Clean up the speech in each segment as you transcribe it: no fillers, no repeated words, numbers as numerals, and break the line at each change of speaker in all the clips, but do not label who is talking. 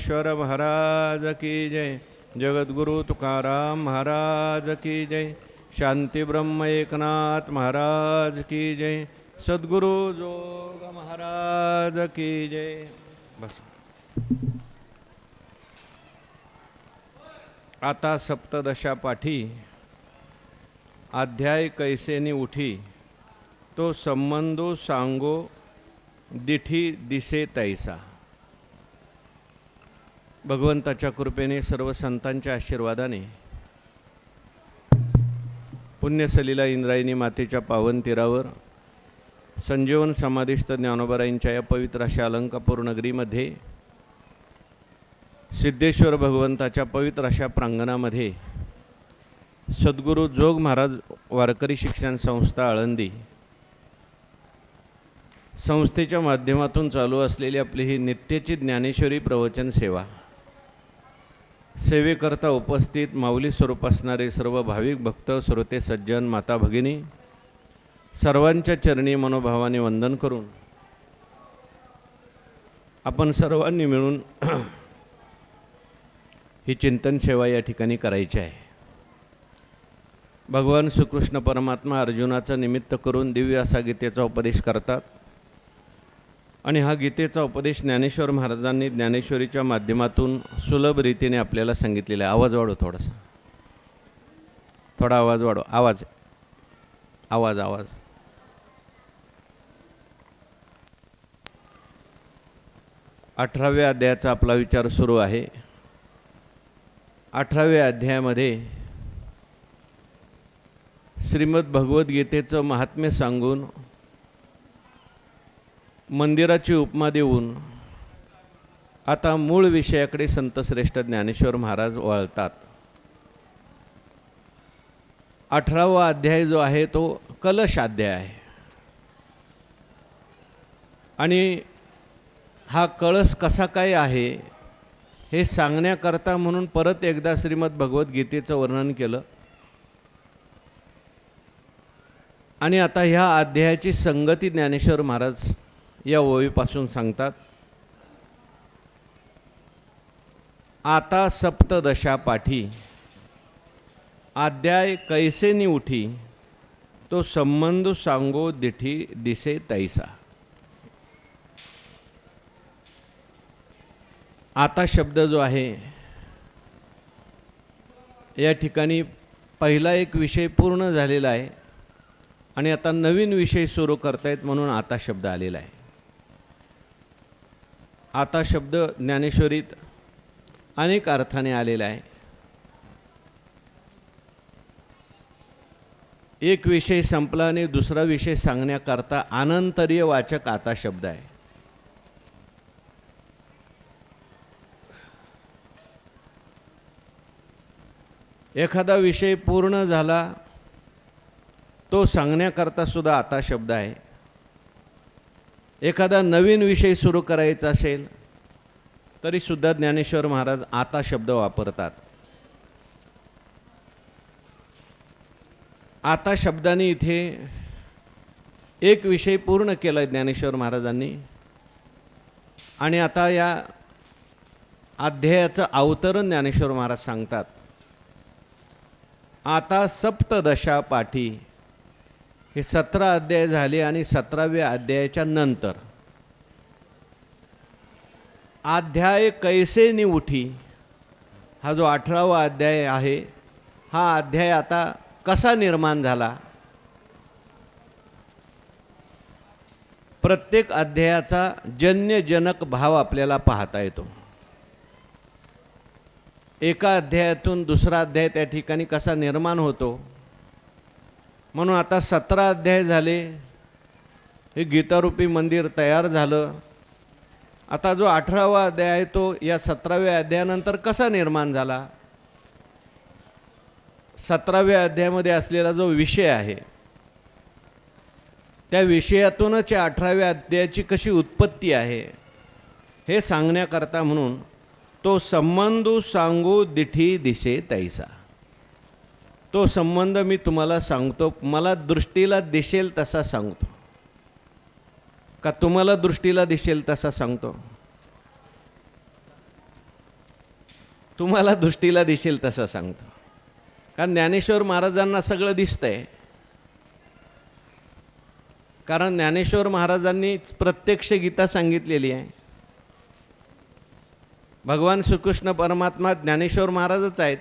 ज्ञानेश्वर महाराज की जय। जगद्गुरु तुकाराम महाराज की जय। शांती ब्रह्म एकनाथ महाराज की जय। सद्गुरु जोग महाराज की जय। बस आता सप्तदशा पाठी अध्याय कैसेनी उठी तो संबंधो सांगो दिठी दिसे तैसा। भगवंताच्या कृपेने सर्व संतांच्या आशीर्वादाने पुण्यसलीला इंद्रायणी मातेच्या पावन तीरावर संजीवन समाधिस्थ ज्ञानोबारायांच्या या पवित्र अशा अलंकापूर नगरीमध्ये सिद्धेश्वर भगवंताच्या पवित्र अशा प्रांगणामध्ये सद्गुरू जोग महाराज वारकरी शिक्षण संस्था आळंदी संस्थेच्या माध्यमातून चालू असलेली आपली ही नित्यची ज्ञानेश्वरी प्रवचन सेवा सेवेकरता उपस्थित माऊली स्वरूप असणारे सर्व भाविक भक्त श्रोते सज्जन माता भगिनी सर्वांच्या चरणी मनोभावाने वंदन करून आपण सर्वांनी मिळून ही चिंतन सेवा या ठिकाणी करायची आहे। भगवान श्रीकृष्ण परमात्मा अर्जुनाचं निमित्त करून दिव्य असा गीतेचा उपदेश करतात आणि हा गीतेचा उपदेश ज्ञानेश्वर महाराजांनी ज्ञानेश्वरीच्या माध्यमातून सुलभ रीतीने आपल्याला सांगितलेला आहे। आवाज वाढव थोडासा, थोडा आवाज वाढव, आवाज आवाज आवाज 18व्या अध्यायाचा आपला विचार सुरू आहे। 18व्या अध्यायामध्ये श्रीमद भगवद्गीतेचं महात्म्य सांगून मंदिराची उपमा देऊन आता मूळ विषयाकडे संतश्रेष्ठ ज्ञानेश्वर महाराज वळतात। 18वा अध्याय जो आहे तो कलश अध्याय आहे आणि हा कळस कसा काय आहे हे सांगण्याकरता म्हणून परत एकदा श्रीमद भगवद्गीतेचं वर्णन केलं आणि आता ह्या अध्यायाची संगती ज्ञानेश्वर महाराज या ओळीपासून सांगतात। आता सप्तदशा पाठी अध्याय कैसेनी उठी तो संबंध सांगो दिठी दिसे तैसा। आता शब्द जो आहे या ठिकाणी पहिला एक विषय पूर्ण झालेला आहे आणि आता नवीन विषय सुरू करतायत म्हणून आता शब्द आलेला आहे। आता शब्द ज्ञानेश्वरीत अनेक अर्थाने आलेला आहे। एक विषय संपला आणि दुसरा विषय सांगण्याकरता अनंतरीय वाचक आता शब्द आहे। एखादा विषय पूर्ण झाला तो सांगण्याकरता सुद्धा आता शब्द आहे। एखादा नवीन विषय सुरू करायचा असेल तरी सुद्धा ज्ञानेश्वर महाराज आता शब्द वापरतात। आता शब्दाने इथे एक विषय पूर्ण केला ज्ञानेश्वर महाराजांनी आणि आता या अध्यायाचं अवतरण ज्ञानेश्वर महाराज सांगतात। आता सप्तदशा पाठी हे 17 अध्याय झाले आणि 17व्या अध्यायाच्या नंतर अध्याय कैसेनी उठी हा जो 18वा अध्याय आहे हा अध्याय आता कसा निर्माण झाला। प्रत्येक अध्यायाचा जन्यजनक भाव आपल्याला पाहता येतो। एका अध्यायातून दुसरा अध्याय त्या ठिकाणी कसा निर्माण होतो म्हणून आता 17 अध्याय झाले, हे गीतारूपी मंदिर तयार झालं। आता जो 18वा अध्याय आहे तो या 17व्या अध्यायानंतर कसा निर्माण झाला। 17व्या अध्यायामध्ये असलेला जो विषय आहे त्या विषयातूनच या 18व्या अध्यायाची कशी उत्पत्ती आहे हे सांगण्याकरता म्हणून तो संबंध सांगू दिठी दिसे तैसा। तो संबंध मी तुम्हाला सांगतो, मला दृष्टीला दिसेल तसा सांगतो का तुम्हाला दृष्टीला दिसेल तसा सांगतो। तुम्हाला दृष्टीला दिसेल तसं सांगतो. कारण ज्ञानेश्वर महाराजांना सगळं दिसतंय. कारण ज्ञानेश्वर महाराजांनी प्रत्यक्ष गीता सांगितलेली आहे. भगवान श्रीकृष्ण परमात्मा ज्ञानेश्वर महाराजच आहेत.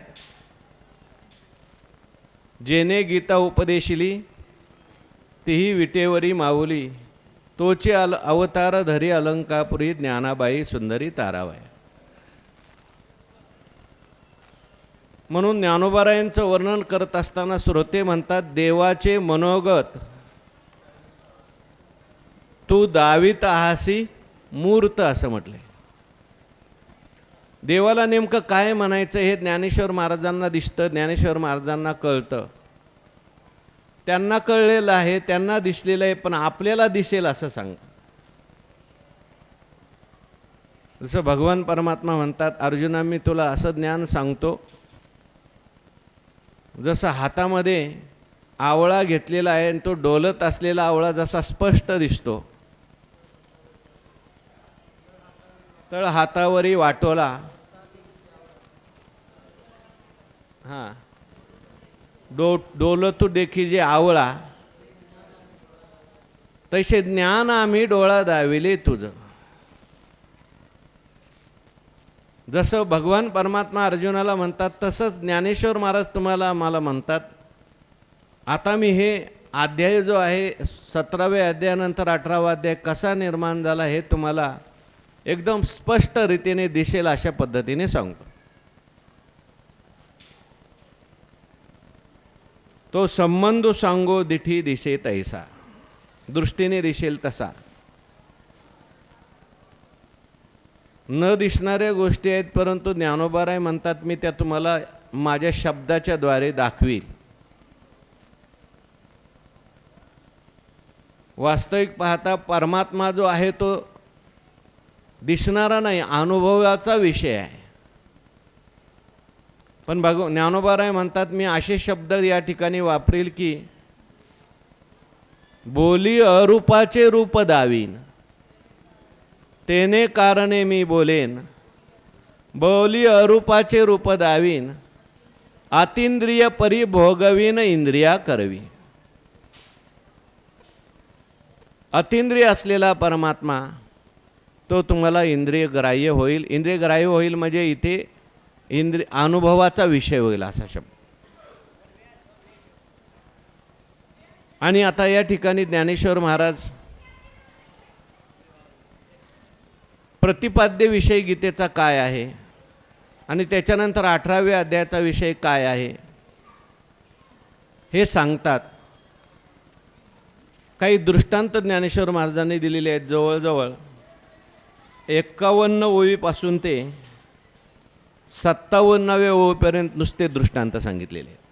जेने गीता उपदेशिली तीही विटेवरी माऊली, तोचे अवतार धरी अलंकापुरी, ज्ञानाबाई सुंदरी ताराबाई. म्हणून ज्ञानोबारायांचं वर्णन करत असताना श्रोते म्हणतात, देवाचे मनोगत तू दावीत आहासी मूर्त, असं म्हटले. देवाला नेमकं काय म्हणायचं हे ज्ञानेश्वर महाराजांना दिसतं, ज्ञानेश्वर महाराजांना कळतं. त्यांना कळलेलं आहे, त्यांना दिसलेलं आहे, पण आपल्याला दिसेल असं सांग. जसं भगवान परमात्मा म्हणतात, अर्जुना मी तुला असं ज्ञान सांगतो, जसं हातामध्ये आवळा घेतलेला आहे आणि तो डोलत असलेला आवळा जसा स्पष्ट दिसतो, तळ हातावरी वाटोळा हां डोलतू देखी जे आवळा, तसे ज्ञान आम्ही डोळा दाविले तुझं. जसं भगवान परमात्मा अर्जुनाला म्हणतात, तसंच ज्ञानेश्वर महाराज तुम्हाला मला म्हणतात. आता मी हे अध्याय जो आहे 17व्या अध्यायानंतर 18वा अध्याय कसा निर्माण झाला हे तुम्हाला एकदम स्पष्ट रीतीने दिसेल अशा पद्धतीने सांगतो. तो संबंध सांगो दिठी दिसे तैसा, दृष्टीने दिसेल तसा. न दिसणाऱ्या गोष्टी आहेत, परंतु ज्ञानोबाराय म्हणतात मी त्या तुम्हाला माझ्या शब्दाच्या द्वारे दाखवील. वास्तविक पाहता परमात्मा जो आहे तो दिसणारा नाही, अनुभवाचा विषय आहे. पण ज्ञानोबाराय म्हणतात मी असे शब्द या ठिकाणी वापरील की बोली अरूपाचे रूप दावीन, तेने कारणे मी बोलेन. बोली अरूपाचे रूप दावीन, अतींद्रिय परी भोगवीन इंद्रिया करवी. अतींद्रिय असलेला परमात्मा तो तुम्हाला इंद्रिय ग्राह्य होईल. इंद्रिय ग्राह्य होईल म्हणजे इथे अनुभवाचा विषय होईल असा शब्द. आणि आता या ठिकाणी ज्ञानेश्वर महाराज प्रतिपाद्य विषय गीतेचा काय आहे आणि त्याच्यानंतर 18व्या अध्यायाचा विषय काय आहे हे सांगतात. काही दृष्टांत ज्ञानेश्वर महाराजांनी दिलेले आहेत. जवळजवळ 51 ओळीपासून ते 57व्या ओळीपर्यंत नुसते दृष्टांत सांगितलेले आहेत.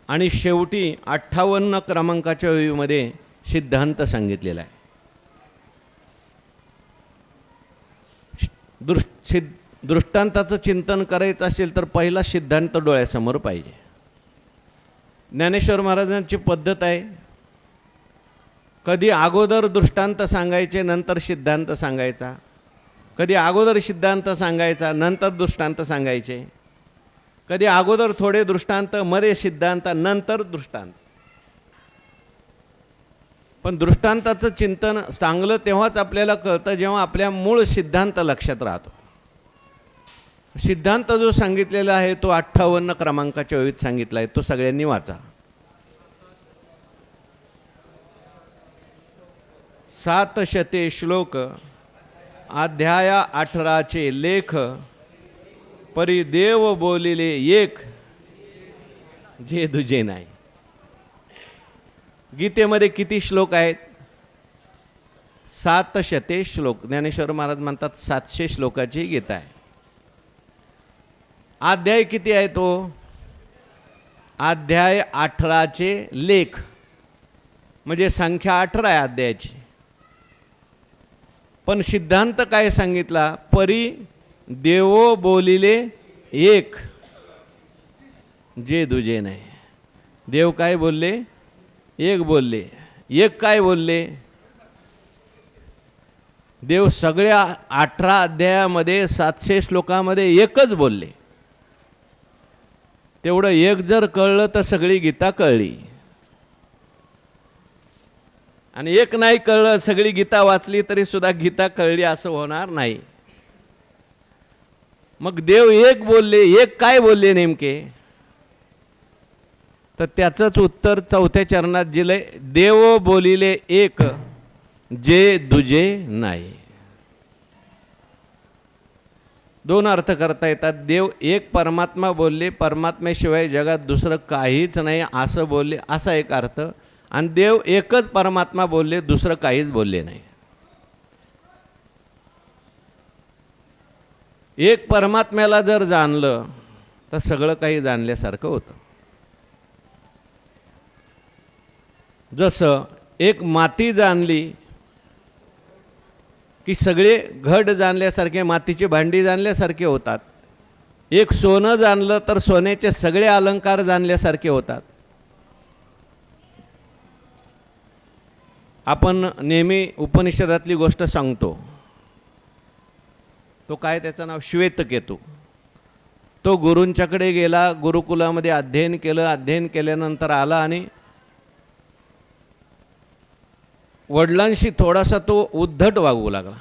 आणि शेवटी 58 क्रमांकाच्या ओळीमध्ये सिद्धांत सांगितलेला आहे. दृष्टांताचं चिंतन करायचं असेल तर पहिला सिद्धांत डोळ्यासमोर पाहिजे. ज्ञानेश्वर महाराजांची पद्धत आहे, कधी अगोदर दृष्टांत सांगायचे नंतर सिद्धांत सांगायचा, कधी अगोदर सिद्धांत सांगायचा नंतर दृष्टांत सांगायचे, कधी अगोदर थोडे दृष्टांत मध्ये सिद्धांत नंतर दृष्टांत. पण दृष्टांताचं चिंतन चांगलं तेव्हाच आपल्याला कळतं जेव्हा आपल्या मूळ सिद्धांत लक्षात राहतो. सिद्धांत जो सांगितलेला आहे तो 58 क्रमांकाच्या ओळीत सांगितला आहे, तो सगळ्यांनी वाचा. 700 श्लोक, अध्याय 18चे लेख, परी देव बोलिले एक, जे दुजे नाही. गीतेमध्ये किती श्लोक आहेत? 700 श्लोक. ज्ञानेश्वर महाराज म्हणतात 700 श्लोकाची गीता आहे. अध्याय किती आहे? तो अध्याय 18चे लेख, म्हणजे संख्या 18 आहे अध्यायाची. पण सिद्धांत काय सांगितला? परी देवो बोलिले एक, जे दुजे नाही. देव काय बोलले? एक बोलले. एक काय बोलले? देव सगळ्या 18 अध्यायामध्ये 700 श्लोकामध्ये एकच बोलले. तेवढं एक जर कळलं तर सगळी गीता कळली, आणि एक नाही कळलं सगळी गीता वाचली तरी सुद्धा गीता कळली असं होणार नाही. मग देव एक बोलले, एक काय बोलले नेमके, तर त्याचंच उत्तर 4थ्या चरणात दिलंय. देव बोलिले एक, जे दुजे नाही. दोन अर्थ करता येतात. देव एक परमात्मा बोलले, परमात्म्याशिवाय जगात दुसरं काहीच नाही असं बोलले, असा एक अर्थ. आणि देव एकच परमात्मा बोलले, दुसरं काहीच बोलले नाही. एक परमात्म्याला जर जाणलं तर सगळं काही जाणल्यासारखं होतं. जसं एक माती जाणली की सगळे घट जाणल्यासारखे, मातीची भांडी जाणल्यासारखे होतात. एक सोनं जाणलं तर सोन्याचे सगळे अलंकार जाणल्यासारखे होतात. आपण नेहमी उपनिषदातली गोष्ट सांगतो, तो काय, त्याचं नाव श्वेतकेतू. तो गुरूंच्याकडे गेला, गुरुकुलामध्ये अध्ययन केलं. अध्ययन केल्यानंतर आला आणि वडिलांशी थोडासा तो उद्धट वागू लागला.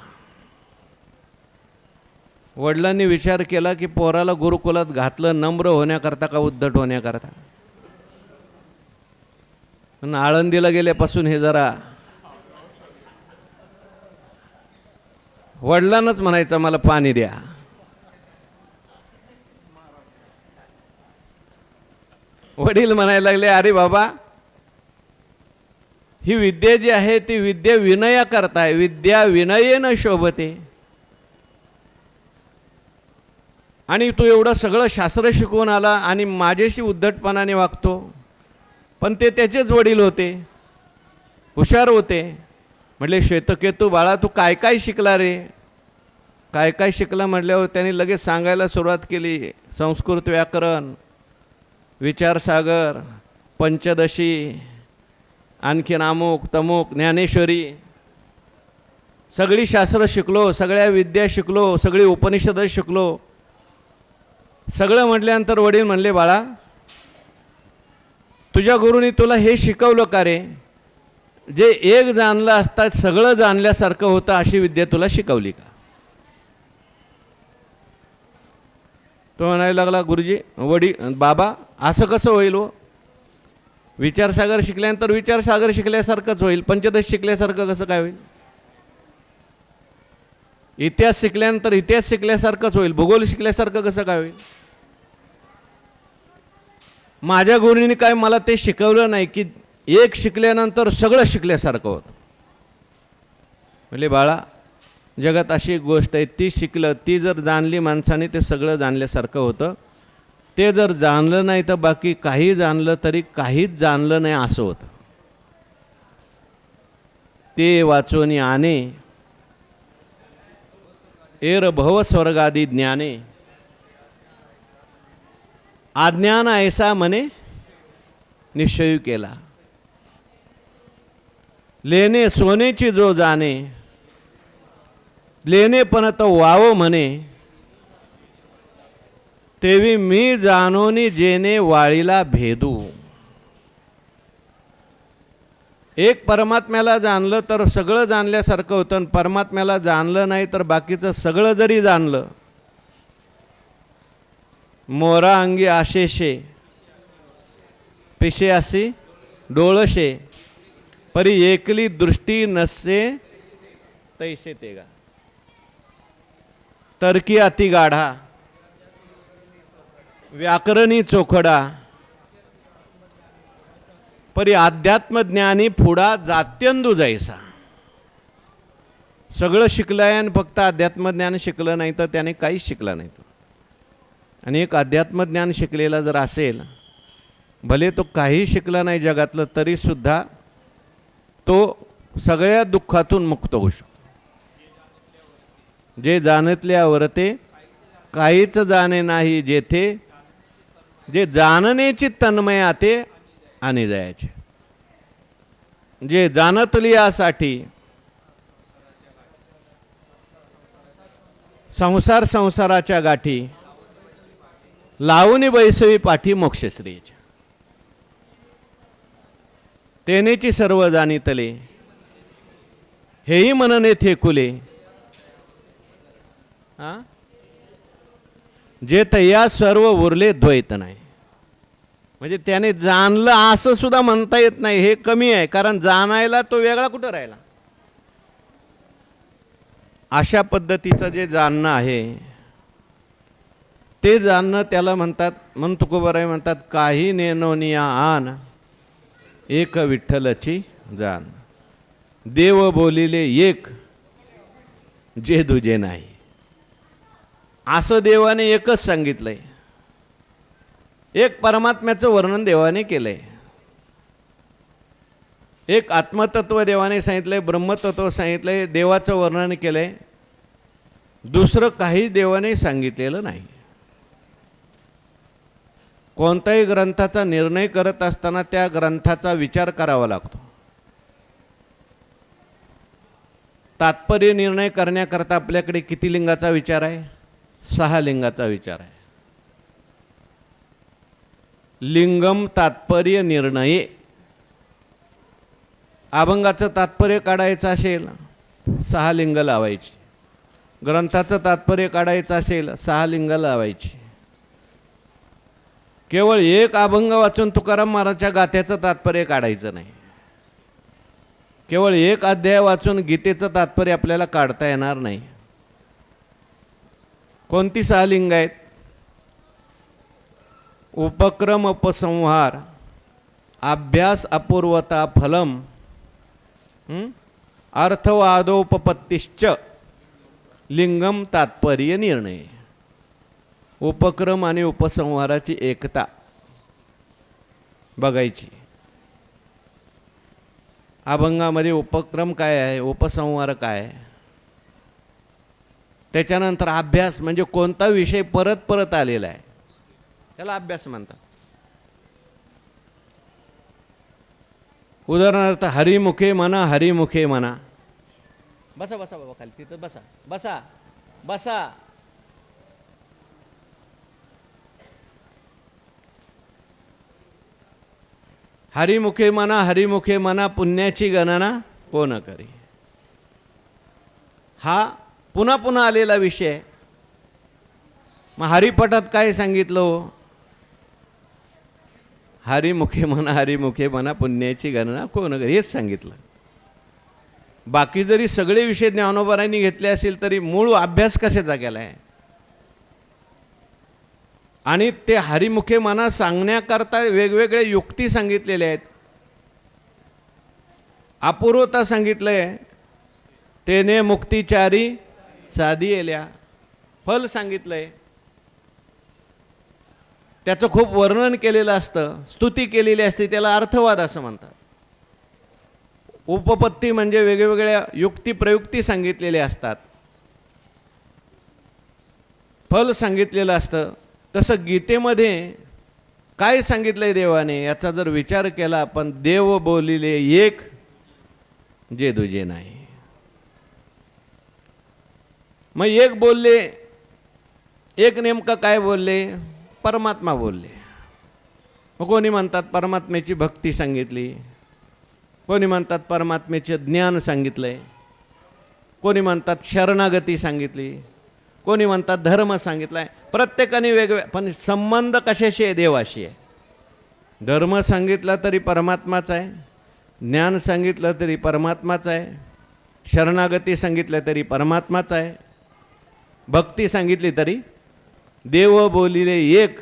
वडिलांनी विचार केला की पोराला गुरुकुलात घातलं नम्र होण्याकरता का उद्धट होण्याकरता. पण आळंदीला गेल्यापासून हे जरा वडिलांनाच म्हणायचं मला पाणी द्या. वडील म्हणायला लागले, अरे बाबा, ही विद्या जी आहे ती विद्या विनया करताय, विद्या विनयेन शोभते. आणि तू एवढं सगळं शास्त्र शिकवून आला आणि माझ्याशी उद्धटपणाने वागतो. पण ते त्याचेच वडील होते, हुशार होते. म्हटले, श्वेतकेतू बाळा, तू काय काय शिकला रे? काय काय शिकला म्हटल्यावर त्यांनी लगेच सांगायला सुरुवात केली. संस्कृत व्याकरण, विचारसागर, पंचदशी, आणखीन अमुक तमुक, ज्ञानेश्वरी, सगळी शास्त्र शिकलो, सगळ्या विद्या शिकलो, सगळी उपनिषद शिकलो. सगळं म्हटल्यानंतर वडील म्हणले, बाळा, तुझ्या गुरुनी तुला हे शिकवलं का रे? जे एक जाणलं असता सगळं जाणल्यासारखं होतं अशी विद्या तुला शिकवली का? तो म्हणायला लागला, गुरुजी, बाबा, असं कसं होईल हो? विचारसागर शिकल्यानंतर विचारसागर शिकल्यासारखंच होईल, पंचदश शिकल्यासारखं कसं काय होईल? इतिहास शिकल्यानंतर इतिहास शिकल्यासारखंच होईल, भूगोल शिकल्यासारखं कसं काय होईल? माझ्या गुरुंनी काय मला ते शिकवलं नाही की एक शिकल्यानंतर सगळं शिकल्यासारखं होतं. म्हणजे बाळा, जगात अशी एक गोष्ट आहे, ती शिकलं, ती जर जाणली माणसाने ते सगळं जाणल्यासारखं होतं. ते जर जाणलं नाही तर बाकी काही जाणलं तरी काहीच जाणलं नाही असं होतं. ते वाचोनी आने एर भव स्वर्गादी ज्ञाने, अज्ञान ऐसा मने निश्चय केला. लेणे सोनेची जो जाणे, लेणे पण तो वाव म्हणे, तेवी मी जाणोनी जेने वाळीला भेदू. एक परमात्म्याला जाणलं तर सगळं जाणल्यासारखं होतं, आणि परमात्म्याला जाणलं नाही तर बाकीचं सगळं जरी जाणलं. मोरा अंगी आशेशे, पिशे असी डोळशे, परी एकली दृष्टी नसे तैसे तेगा. तर्की अति गाढा, व्याकरणी चोखडा, परी अध्यात्मज्ञानी पुढा जात्यंदू जायसा. सगळं शिकलंय आणि फक्त अध्यात्मज्ञान शिकलं नाही तर त्याने काहीच शिकलं नाही. आणि एक अध्यात्मज्ञान शिकलेला जर असेल, भले तो काही शिकला नाही जगातलं तरीसुद्धा तो सगळ्या दुःखातून मुक्त होऊ शकतो. जे जाणतल्यावर ते काहीच जाणे नाही जेथे, जे जाणण्याची तन्मय आते आणि जायचे. जे जाणतली यासाठी संसार संसाराच्या गाठी लावून बैसवी पाठी मोक्षश्रीच्या. तेनेची सर्व जाणीतले हेही मनने थेकुले. जे तया सर्व उरले द्वैत नाही. म्हणजे त्याने जाणलं असं सुद्धा म्हणता येत नाही, हे कमी आहे. कारण जाणायला तो वेगळा कुठं राहिला. अशा पद्धतीचं जे जाणणं आहे ते जाणणं त्याला म्हणतात. म्हणून तुकोबाराय म्हणतात काही नेनोनिया आन एक विठ्ठलची जाण. देव बोलिले एक जे दुजे नाही. असं देवाने एकच सांगितलंय. एक परमात्म्याचं वर्णन देवाने केलंय. एक आत्मतत्व देवाने सांगितलंय, ब्रह्मतत्व सांगितलंय, देवाचं वर्णन केलंय. दुसरं काही देवाने सांगितलेलं नाही. कोणत्याही ग्रंथाचा निर्णय करत असताना त्या ग्रंथाचा विचार करावा लागतो. तात्पर्य निर्णय करण्याकरता आपल्याकडे किती लिंगाचा विचार आहे? 6 लिंगाचा विचार आहे. लिंगम तात्पर्य निर्णय. अभंगाचं तात्पर्य काढायचं असेल 6 लिंग लावायची. ग्रंथाचं तात्पर्य काढायचं असेल 6 लिंग लावायची. केवळ एक अभंग वाचून तुकाराम महाराजच्या गाथ्याचं तात्पर्य काढायचं नाही. केवळ एक अध्याय वाचून गीतेचं तात्पर्य आपल्याला काढता येणार नाही. कोणती 6 लिंग आहेत? उपक्रम उपसंहार, अभ्यास अपूर्वता फलम, अर्थवादोपपत्तिश्च लिंगम तात्पर्य निर्णय. उपक्रम आणि उपसंहाराची एकता बघायची. अभंगामध्ये उपक्रम काय आहे, उपसंहार काय आहे, त्याच्यानंतर अभ्यास म्हणजे कोणता विषय परत परत आलेला आहे त्याला अभ्यास म्हणतात. उदाहरणार्थ हरिमुखे म्हणा, हरिमुखे म्हणा. बसा बसा बाबा खाली, तिथं बसा बसा बसा. हरिमुखे म्हणा, हरिमुखे म्हणा, पुण्याची गणना कोण करी. हा पुन्हा पुन्हा आलेला विषय. मग हरिपटात काय सांगितलं? हरिमुखे म्हणा, हरिमुखे म्हणा, पुण्याची गणना कोण करी, हेच सांगितलं. बाकी जरी सगळे विषय ज्ञानोबारांनी घेतले असेल तरी मूळ अभ्यास कशाचा केला आहे. आणि ते हरिमुखे म्हणा सांगण्याकरता वेगवेगळे युक्ती सांगितलेले आहेत. अपूर्वता सांगितलंय, तेने मुक्तिचारी साधी येल्या. फल सांगितलंय, त्याचं खूप वर्णन केलेलं असतं, स्तुती केलेली असते, त्याला अर्थवाद असं म्हणतात. उपपत्ती म्हणजे वेगवेगळ्या युक्ती प्रयुक्ती सांगितलेल्या असतात, फल सांगितलेलं असतं. तसं गीतेमध्ये काय सांगितलंय देवाने याचा जर विचार केला आपण, देव बोलिले एक जे दुजे नाही. मग एक बोलले, एक नेमकं काय बोलले? परमात्मा बोलले. मग कोणी म्हणतात परमात्म्याची भक्ती सांगितली, कोणी म्हणतात परमात्म्याचे ज्ञान सांगितलंय, कोणी म्हणतात शरणागती सांगितली, कोणी म्हणतात धर्म सांगितलाय. प्रत्येकाने वेगवेगळ्या, पण संबंध कशाशी आहे? देवाशी आहे. धर्म सांगितला तरी परमात्माच आहे, ज्ञान सांगितलं तरी परमात्माच आहे, शरणागती सांगितलं तरी परमात्माच आहे, भक्ती सांगितली तरी. देव बोलिले एक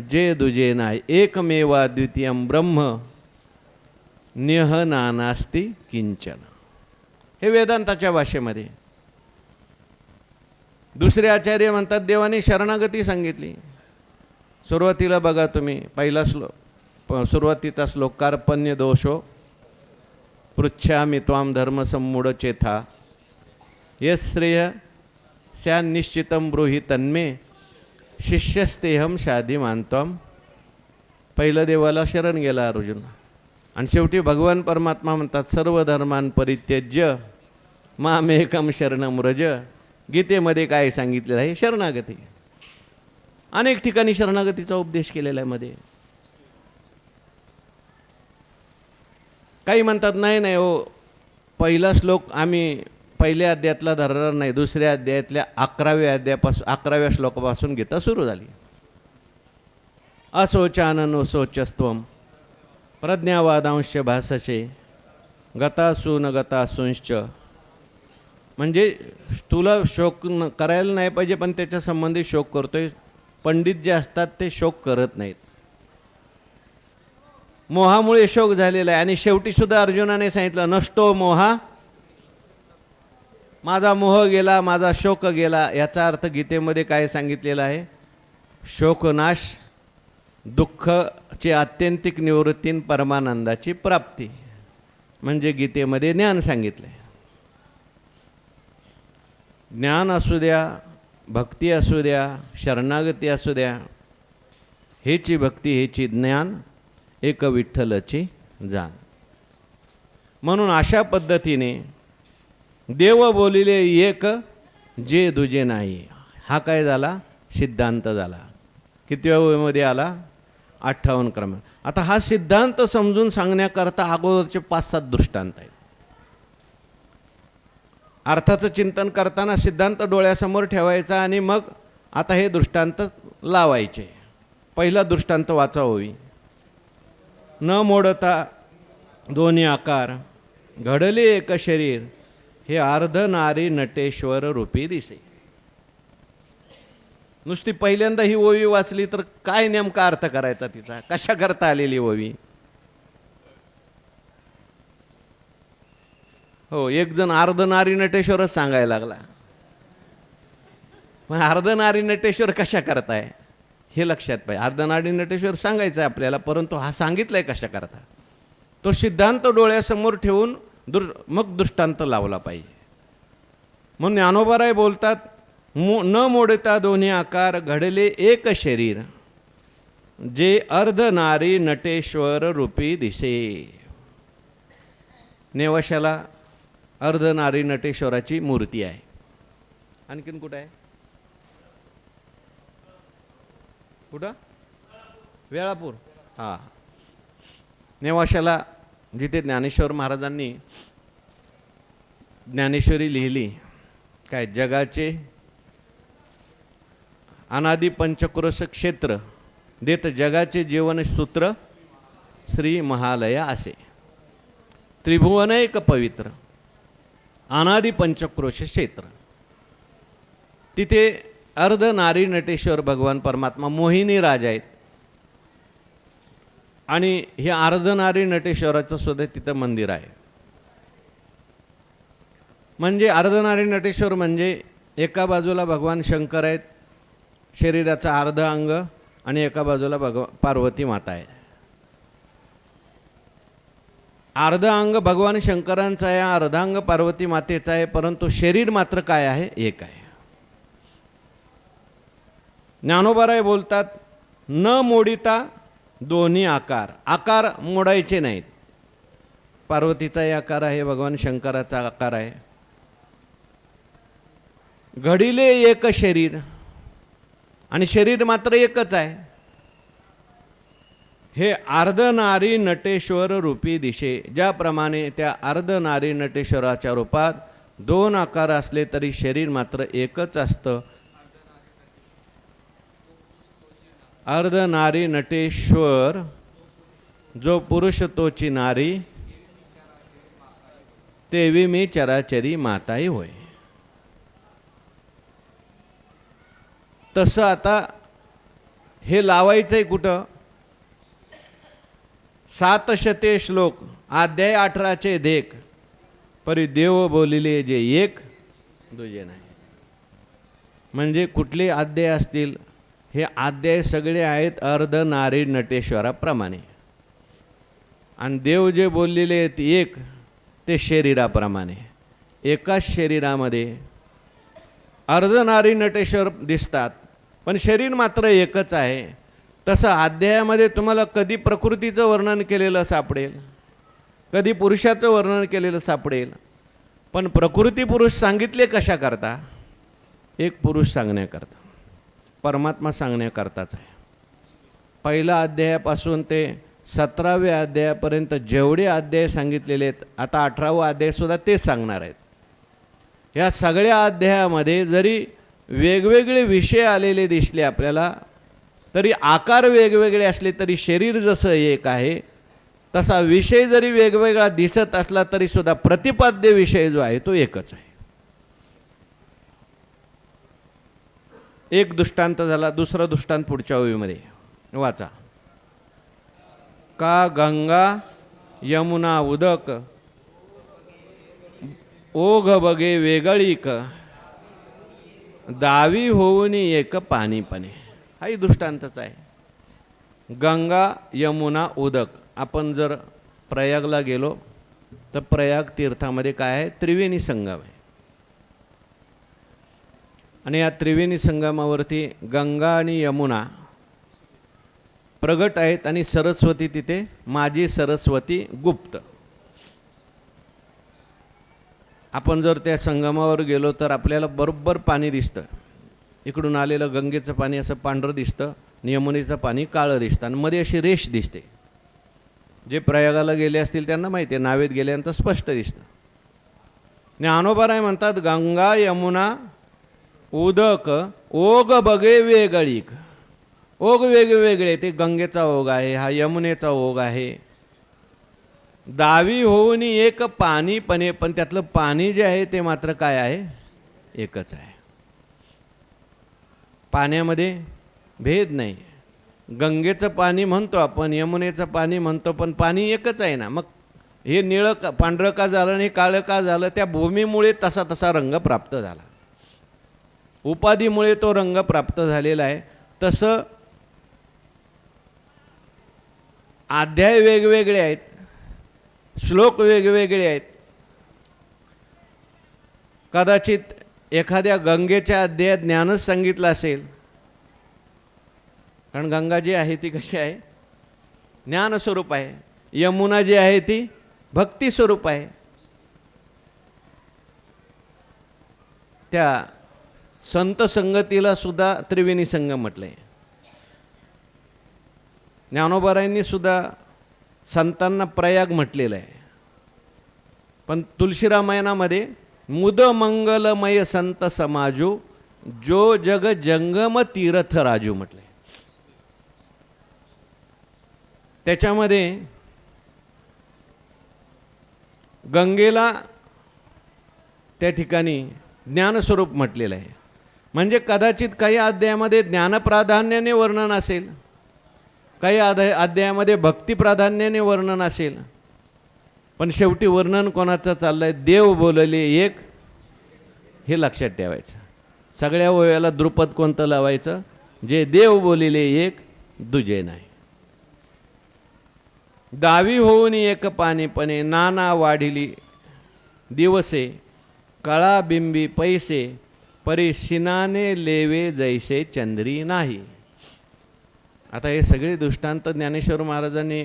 जे दुजे नाही. एकमेवा द्वितीयम ब्रह्म नेह नानास्ति किंचन. हे वेदांताच्या भाषेमध्ये. दुसरे आचार्य म्हणतात देवाने शरणागती सांगितली. सुरुवातीला बघा तुम्ही, पहिला श्लोक, सुरुवातीचा श्लोक, कार्पण्य दोषो पृच्छामि त्वाम धर्म सम्मूढ चेथा यश्रेय स्यान्निश्चितं ब्रूहि तन्मे शिष्यस्तेहम शाधी मानत्वम. पहिलं देवाला शरण गेला अर्जुन, आणि शेवटी भगवान परमात्मा म्हणतात सर्व धर्मान परित्यज्य मामेकम शरणम व्रज गीतेमध्ये काय सांगितलेलं आहे? शरणागती. अनेक ठिकाणी शरणागतीचा उपदेश केलेला आहे मध्ये. काही म्हणतात नाही नाही हो, पहिला श्लोक आम्ही पहिल्या अध्यायातला धरणार नाही, दुसऱ्या अध्यायातल्या 11व्या श्लोकापासून गीता सुरू झाली. असोचाननो शोचस्त्वम प्रज्ञावादांश भाससे गतासु न गतासूंश्च. म्हणजे तुला शोक करायला नाही पाहिजे, पण त्याच्या संबंधी शोक करतोय. पंडित जे असतात ते शोक करत नाहीत. मोहामुळे शोक झालेला आहे. आणि शेवटी सुद्धा अर्जुनाने सांगितलं नष्टो मोहा, माझा मोह गेला, माझा शोक गेला. याचा अर्थ गीतेमध्ये काय सांगितलेला आहे? शोकनाश, दुःखची आत्यंतिक निवृत्ती, परमानंदाची प्राप्ती. म्हणजे गीतेमध्ये ज्ञान सांगितलं आहे. ज्ञान असू द्या, भक्ती असू द्या, शरणागती असू द्या, हेची भक्ती हेची ज्ञान, एक विठ्ठलची जाण. म्हणून अशा पद्धतीने देव बोलिले एक, जे दुजे नाही. हा काय झाला? सिद्धांत झाला. कितव्या ओळीमध्ये आला? 58 क्रमांक. आता हा सिद्धांत समजून सांगण्याकरता अगोदरचे 5-7 दृष्टांत आहेत. अर्थाचं चिंतन करताना सिद्धांत डोळ्यासमोर ठेवायचा आणि मग आता हे दृष्टांत लावायचे. पहिला दृष्टांत वाचावी. न मोडता दोन्ही आकार, घडले एक शरीर, हे अर्ध नारी नटेश्वर रूपी दिसे. नुसती पहिल्यांदा ही ओवी वाचली तर काय नेमका अर्थ करायचा तिचा? कशा करता आलेली ओवी? हो, एक जण अर्ध नारी नटेश्वरच सांगायला लागला. मग अर्ध नारी नटेश्वर कशा करताय हे लक्षात पाहिजे. अर्ध नारी नटेश्वर सांगायचं आहे आपल्याला, परंतु हा सांगितलाय कशा करता. तो सिद्धांत डोळ्यासमोर ठेवून मग दृष्टांत लावला पाहिजे. म्हणून ज्ञानोबाराय बोलतात न मोडता दोन्ही आकार, घडले एक शरीर, जे अर्ध नारी नटेश्वर रूपी दिसे. नेवाशाला अर्ध नारी नटेश्वराची मूर्ती आहे. आणखीन कुठं आहे? कुठं? वेळापूर. हां, नेवाशाला जिथे ज्ञानेश्वर महाराजांनी ज्ञानेश्वरी लिहिली. काय? जगाचे अनादि पंचक्रोश क्षेत्र देत जगाचे जीवन सूत्र श्री महालय असे. त्रिभुवन एक पवित्र अनादि पंचक्रोश क्षेत्र. तिथे अर्ध नारी नटेश्वर भगवान परमात्मा मोहिनी राजा आहेत. आणि हे अर्ध नारी नटेश्वराचं सुद्धा तिथं मंदिर आहे. म्हणजे अर्ध नारी नटेश्वर म्हणजे एका बाजूला भगवान शंकर आहेत, शरीराचा अर्ध अंग, आणि एका बाजूला पार्वती माता आहे. अर्ध अंग भगवान शंकरांचं आहे, अर्धांग पार्वती मातेचं आहे, परंतु शरीर मात्र काय आहे? एक आहे. ज्ञानोबाराय बोलतात न मोडिता दोन्ही आकार. आकार मोडायचे नाहीत. पार्वतीचाही आकार आहे, भगवान शंकराचा आकार आहे. घडिले एक शरीर, आणि शरीर मात्र एकच आहे. हे अर्ध नारी नटेश्वर रूपी दिशे. ज्याप्रमाणे त्या अर्ध नारी नटेश्वराच्या रूपात दोन आकार असले तरी शरीर मात्र एकच असतं. अर्ध नारी नटेश्वर, जो पुरुष तोची नारी, तेवी मी चराचरी माताई होय. तसं आता हे लावायचंय कुठं? 700 श्लोक, अध्याय 18 देख, परी देव बोलिले जे एक, दुजे नाही. म्हणजे कुठले अध्याय असतील? हे अध्याय सगळे आहेत अर्ध नारी नटेश्वराप्रमाणे. आणि देव जे बोललेले आहेत एक, ते शरीराप्रमाणे. एकाच शरीरामध्ये अर्ध नारी नटेश्वर दिसतात, पण शरीर मात्र एकच आहे. तसं अध्यायामध्ये तुम्हाला कधी प्रकृतीचं वर्णन केलेलं सापडेल, कधी पुरुषाचं वर्णन केलेलं सापडेल, पण प्रकृती पुरुष सांगितले कशा करता? एक पुरुष सांगण्याकरता, परमात्मा सांगण्याकरताच आहे. पहिल्या अध्यायापासून ते 17व्या अध्यायापर्यंत जेवढे अध्याय सांगितलेले आहेत, आता 18वा अध्यायसुद्धा तेच सांगणार आहेत. या सगळ्या अध्यायामध्ये जरी वेगवेगळे विषय आलेले दिसले आपल्याला, तरी आकार वेगवेगळे असले तरी शरीर जसं एक आहे, तसा विषय जरी वेगवेगळा दिसत असला तरीसुद्धा प्रतिपाद्य विषय जो आहे तो एकच आहे. एक दृष्टांत झाला. दुसरा दृष्टांत पुढच्या ओळीमध्ये वाचा. का गंगा यमुना उदक ओघ बगे वेगळीक दावी होऊन एक पाणीपणे. हाही दृष्टांतच आहे. गंगा यमुना उदक. आपण जर प्रयागला गेलो तर प्रयाग तीर्थामध्ये काय आहे? त्रिवेणी संगम आहे. आणि या त्रिवेणी संगमावरती गंगा आणि यमुना प्रगट आहेत आणि सरस्वती तिथे माझी सरस्वती गुप्त. आपण जर त्या संगमावर गेलो तर आपल्याला बरोबर पाणी दिसतं. इकडून आलेलं गंगेचं पाणी असं पांढरं दिसतं, यमुनेचं पाणी काळं दिसतं आणि मध्ये अशी रेष दिसते. जे प्रयागाला गेले असतील त्यांना माहिती आहे, नावेत गेल्यानंतर स्पष्ट दिसतं. ज्ञानोबाराय म्हणतात गंगा यमुना उदक ओघ बगे वेगळीक. ओघ वेगवेगळे. ते गंगेचा ओघ आहे, हा यमुनेचा ओघ आहे. दावी होऊन एक पाणीपणे. पण त्यातलं पाणी जे आहे ते मात्र काय आहे? एकच आहे. पाण्यामध्ये भेद नाही. गंगेचं पाणी म्हणतो आपण, यमुनेचं पाणी म्हणतो, पण पाणी एकच आहे ना. मग हे निळं का पांढरं का झालं आणि काळं का झालं? त्या भूमीमुळे तसा तसा रंग प्राप्त झाला, उपाधीमुळे तो रंग प्राप्त झालेला आहे. तसं अध्याय वेगवेगळे आहेत, श्लोक वेगवेगळे आहेत. कदाचित एखाद्या गंगेच्या अध्यायात ज्ञानच सांगितलं असेल, कारण गंगा जी आहे ती कशी आहे? ज्ञानस्वरूप आहे. यमुना जी आहे ती भक्ती स्वरूप आहे. त्या संत संगतीला सुद्धा त्रिवेणी संगम म्हटलं आहे. ज्ञानोबारायांनी सुद्धा संतांना प्रयाग म्हटलेलं आहे. पण तुलसी रामायणामध्ये मुद मंगलमय संत समाजू जो जग जंगम तीर्थ राजू म्हटलं आहे. त्याच्यामध्ये गंगेला त्या ठिकाणी ज्ञानस्वरूप म्हटलेलं आहे. म्हणजे कदाचित काही अध्यायामध्ये ज्ञानप्राधान्याने वर्णन असेल, काही अध्यायामध्ये भक्तिप्राधान्याने वर्णन असेल, पण शेवटी वर्णन कोणाचं चाललं आहे? देव बोलले एक, हे लक्षात ठेवायचं. सगळ्या ओव्याला द्रुपद कोणतं लावायचं? जे देव बोलिले एक, दुजे नाही. दावी होऊन एक पाणीपणे नाना वाढिली दिवसे कळा बिंबी पैसे परी शिनाने लेवे जैसे चंद्री नाही. आता हे सगळे दृष्टांत ज्ञानेश्वर महाराजांनी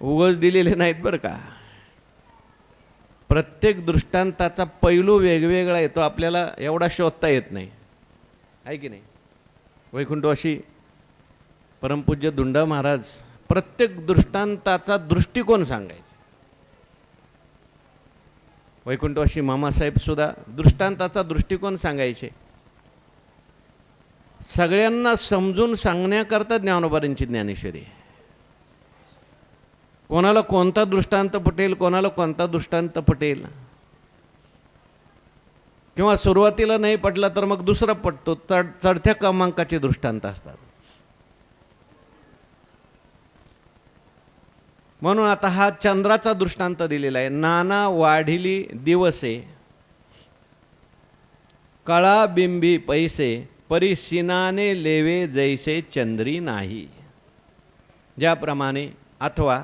उगाच दिलेले नाहीत बरं का. प्रत्येक दृष्टांताचा पैलू वेगवेगळा येतो, आपल्याला एवढा शोधता येत नाही, आहे की नाही? वैकुंठवासी परमपूज्य दुंडा महाराज प्रत्येक दृष्टांताचा दृष्टिकोन सांगायचे. वैकुंठवासी मामासाहेब सुद्धा दृष्टांताचा दृष्टिकोन सांगायचे. सगळ्यांना समजून सांगण्याकरता ज्ञानोबारांची ज्ञानेश्वरी. कोणाला कोणता दृष्टांत पटेल, कोणाला कोणता दृष्टांत पटेल, किंवा सुरुवातीला नाही पटला तर मग दुसरा पटतो. चढत्या क्रमांकाचे दृष्टांत असतात. म्हणून आता हा चंद्राचा दृष्टांत दिलेला आहे. नाना वाढिली दिवसे कळा बिंबी पैसे परी शिनाने लेवे जैसे चंद्री नाही. ज्याप्रमाणे अथवा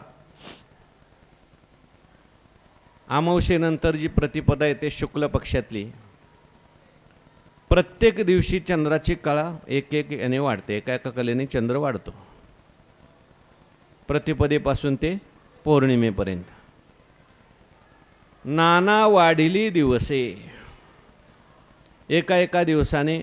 अमावस्येनंतर जी प्रतिपदा येते शुक्ल पक्षातली, प्रत्येक दिवशी चंद्राची कळा एक एक याने वाढते, एका एका कलेने चंद्र वाढतो. प्रतिपदेपासून ते पौर्णिमेपर्यंत. नाना वाढिली दिवसे. एका एका दिवसाने